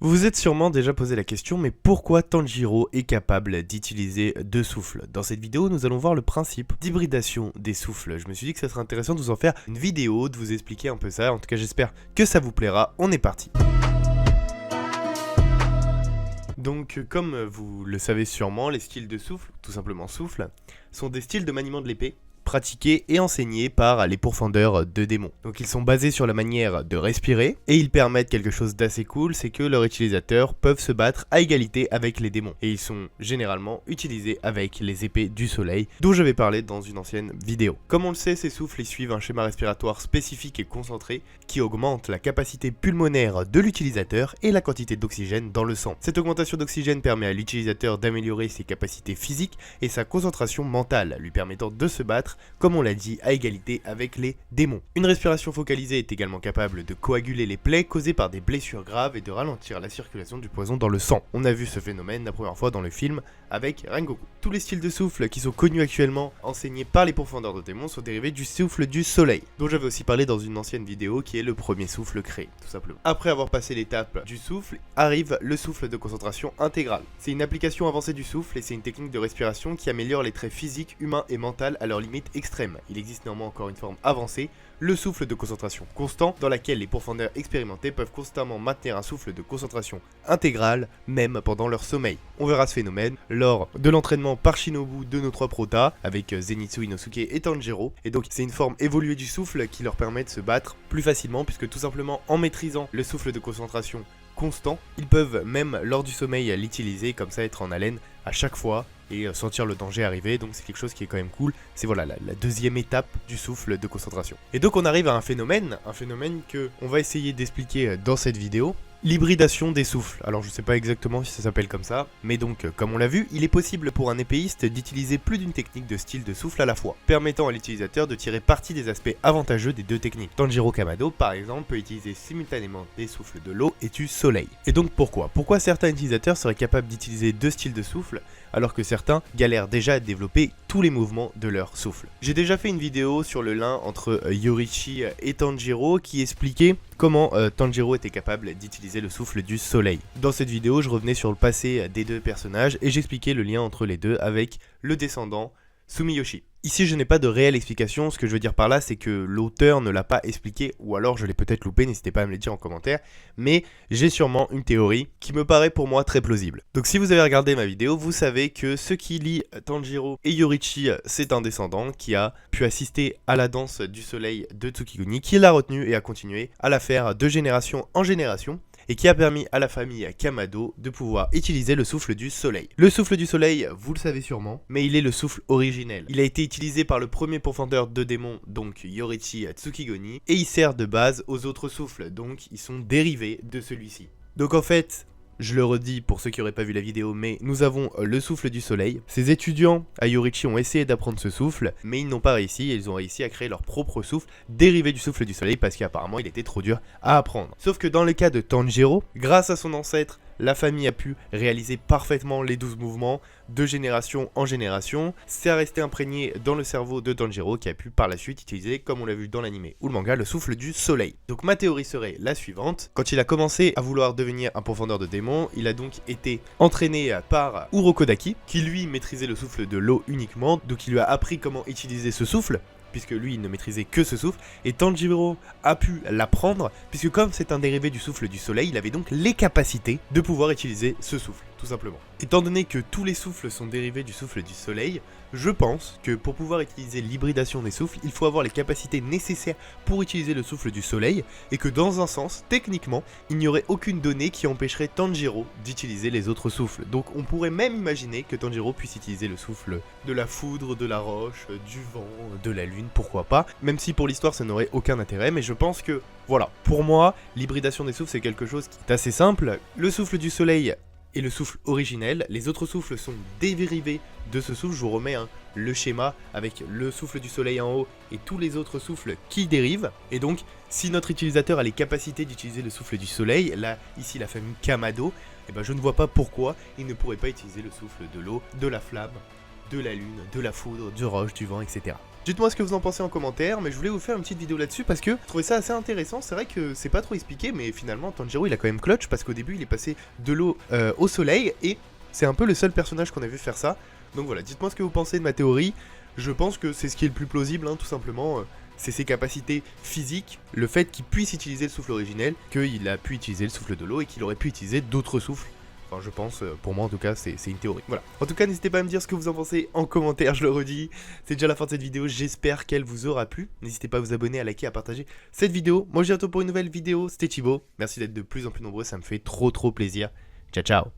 Vous vous êtes sûrement déjà posé la question, mais pourquoi Tanjiro est capable d'utiliser deux souffles? Dans cette vidéo, nous allons voir le principe d'hybridation des souffles. Je me suis dit que ça serait intéressant de vous en faire une vidéo, de vous expliquer un peu ça. En tout cas, j'espère que ça vous plaira. On est parti. Donc, comme vous le savez sûrement, les styles de souffle, tout simplement souffle, sont des styles de maniement de l'épée, pratiqués et enseignés par les pourfendeurs de démons. Donc ils sont basés sur la manière de respirer, et ils permettent quelque chose d'assez cool, c'est que leurs utilisateurs peuvent se battre à égalité avec les démons. Et ils sont généralement utilisés avec les épées du soleil, dont je vais parler dans une ancienne vidéo. Comme on le sait, ces souffles ils suivent un schéma respiratoire spécifique et concentré, qui augmente la capacité pulmonaire de l'utilisateur et la quantité d'oxygène dans le sang. Cette augmentation d'oxygène permet à l'utilisateur d'améliorer ses capacités physiques et sa concentration mentale, lui permettant de se battre, comme on l'a dit, à égalité avec les démons. Une respiration focalisée est également capable de coaguler les plaies causées par des blessures graves et de ralentir la circulation du poison dans le sang. On a vu ce phénomène la première fois dans le film avec Rengoku. Tous les styles de souffle qui sont connus actuellement, enseignés par les pourfendeurs de démons, sont dérivés du souffle du soleil, dont j'avais aussi parlé dans une ancienne vidéo qui est le premier souffle créé, tout simplement. Après avoir passé l'étape du souffle, arrive le souffle de concentration intégrale. C'est une application avancée du souffle et c'est une technique de respiration qui améliore les traits physiques, humains et mentaux à leur limite extrême. Il existe néanmoins encore une forme avancée, le souffle de concentration constant, dans laquelle les pourfendeurs expérimentés peuvent constamment maintenir un souffle de concentration intégrale, même pendant leur sommeil. On verra ce phénomène lors de l'entraînement par Shinobu de nos trois protas, avec Zenitsu, Inosuke et Tanjiro, et donc c'est une forme évoluée du souffle qui leur permet de se battre plus facilement, puisque tout simplement en maîtrisant le souffle de concentration constant, ils peuvent même lors du sommeil l'utiliser, comme ça être en haleine à chaque fois et sentir le danger arriver, donc c'est quelque chose qui est quand même cool. C'est voilà la deuxième étape du souffle de concentration. Et donc on arrive à un phénomène que on va essayer d'expliquer dans cette vidéo. L'hybridation des souffles. Alors je sais pas exactement si ça s'appelle comme ça, mais donc comme on l'a vu, il est possible pour un épéiste d'utiliser plus d'une technique de style de souffle à la fois, permettant à l'utilisateur de tirer parti des aspects avantageux des deux techniques. Tanjiro Kamado par exemple peut utiliser simultanément des souffles de l'eau et du soleil. Et donc pourquoi certains utilisateurs seraient capables d'utiliser deux styles de souffle alors que certains galèrent déjà à développer tous les mouvements de leur souffle? J'ai déjà fait une vidéo sur le lien entre Yoriichi et Tanjiro qui expliquait comment Tanjiro était capable d'utiliser le souffle du soleil. Dans cette vidéo, je revenais sur le passé des deux personnages et j'expliquais le lien entre les deux avec le descendant Sumiyoshi. Ici, je n'ai pas de réelle explication, ce que je veux dire par là, c'est que l'auteur ne l'a pas expliqué, ou alors je l'ai peut-être loupé, n'hésitez pas à me le dire en commentaire, mais j'ai sûrement une théorie qui me paraît pour moi très plausible. Donc si vous avez regardé ma vidéo, vous savez que ce qui lie Tanjiro et Yoriichi, c'est un descendant qui a pu assister à la danse du soleil de Tsukiguni, qui l'a retenu et a continué à la faire de génération en génération, et qui a permis à la famille Kamado de pouvoir utiliser le souffle du soleil. Le souffle du soleil, vous le savez sûrement, mais il est le souffle originel. Il a été utilisé par le premier pourfendeur de démons, donc Yoriichi Tsukiguni, et il sert de base aux autres souffles, donc ils sont dérivés de celui-ci. Donc en fait, je le redis pour ceux qui n'auraient pas vu la vidéo, mais nous avons le souffle du soleil. Ces étudiants à Yoriichi ont essayé d'apprendre ce souffle, mais ils n'ont pas réussi, et ils ont réussi à créer leur propre souffle dérivé du souffle du soleil parce qu'apparemment il était trop dur à apprendre. Sauf que dans le cas de Tanjiro, grâce à son ancêtre, la famille a pu réaliser parfaitement les 12 mouvements de génération en génération. C'est resté imprégné dans le cerveau de Tanjiro qui a pu par la suite utiliser, comme on l'a vu dans l'anime ou le manga, le souffle du soleil. Donc ma théorie serait la suivante. Quand il a commencé à vouloir devenir un pourfendeur de démons, il a donc été entraîné par Urokodaki, qui lui maîtrisait le souffle de l'eau uniquement, donc il lui a appris comment utiliser ce souffle, puisque lui il ne maîtrisait que ce souffle, et Tanjiro a pu l'apprendre, puisque comme c'est un dérivé du souffle du soleil, il avait donc les capacités de pouvoir utiliser ce souffle, tout simplement. Étant donné que tous les souffles sont dérivés du souffle du soleil, je pense que pour pouvoir utiliser l'hybridation des souffles, il faut avoir les capacités nécessaires pour utiliser le souffle du soleil, et que dans un sens, techniquement, il n'y aurait aucune donnée qui empêcherait Tanjiro d'utiliser les autres souffles. Donc on pourrait même imaginer que Tanjiro puisse utiliser le souffle de la foudre, de la roche, du vent, de la lune, pourquoi pas, même si pour l'histoire ça n'aurait aucun intérêt, mais je pense que, voilà, pour moi, l'hybridation des souffles c'est quelque chose qui est assez simple. Le souffle du soleil et le souffle originel, les autres souffles sont dérivés de ce souffle. Je vous remets le schéma avec le souffle du soleil en haut et tous les autres souffles qui dérivent. Et donc, si notre utilisateur a les capacités d'utiliser le souffle du soleil, là, ici la famille Kamado, eh ben, je ne vois pas pourquoi il ne pourrait pas utiliser le souffle de l'eau, de la flamme, de la lune, de la foudre, du roche, du vent, etc. Dites-moi ce que vous en pensez en commentaire, mais je voulais vous faire une petite vidéo là-dessus parce que je trouvais ça assez intéressant. C'est vrai que c'est pas trop expliqué, mais finalement Tanjiro il a quand même clutch parce qu'au début il est passé de l'eau au soleil et c'est un peu le seul personnage qu'on a vu faire ça. Donc voilà, dites-moi ce que vous pensez de ma théorie. Je pense que c'est ce qui est le plus plausible, hein, tout simplement. C'est ses capacités physiques, le fait qu'il puisse utiliser le souffle originel, qu'il a pu utiliser le souffle de l'eau et qu'il aurait pu utiliser d'autres souffles. Enfin, je pense, pour moi en tout cas, c'est une théorie. Voilà. En tout cas, n'hésitez pas à me dire ce que vous en pensez en commentaire, je le redis. C'est déjà la fin de cette vidéo, j'espère qu'elle vous aura plu. N'hésitez pas à vous abonner, à liker, à partager cette vidéo. Moi, je dis à bientôt pour une nouvelle vidéo. C'était Thibaut. Merci d'être de plus en plus nombreux, ça me fait trop plaisir. Ciao, ciao.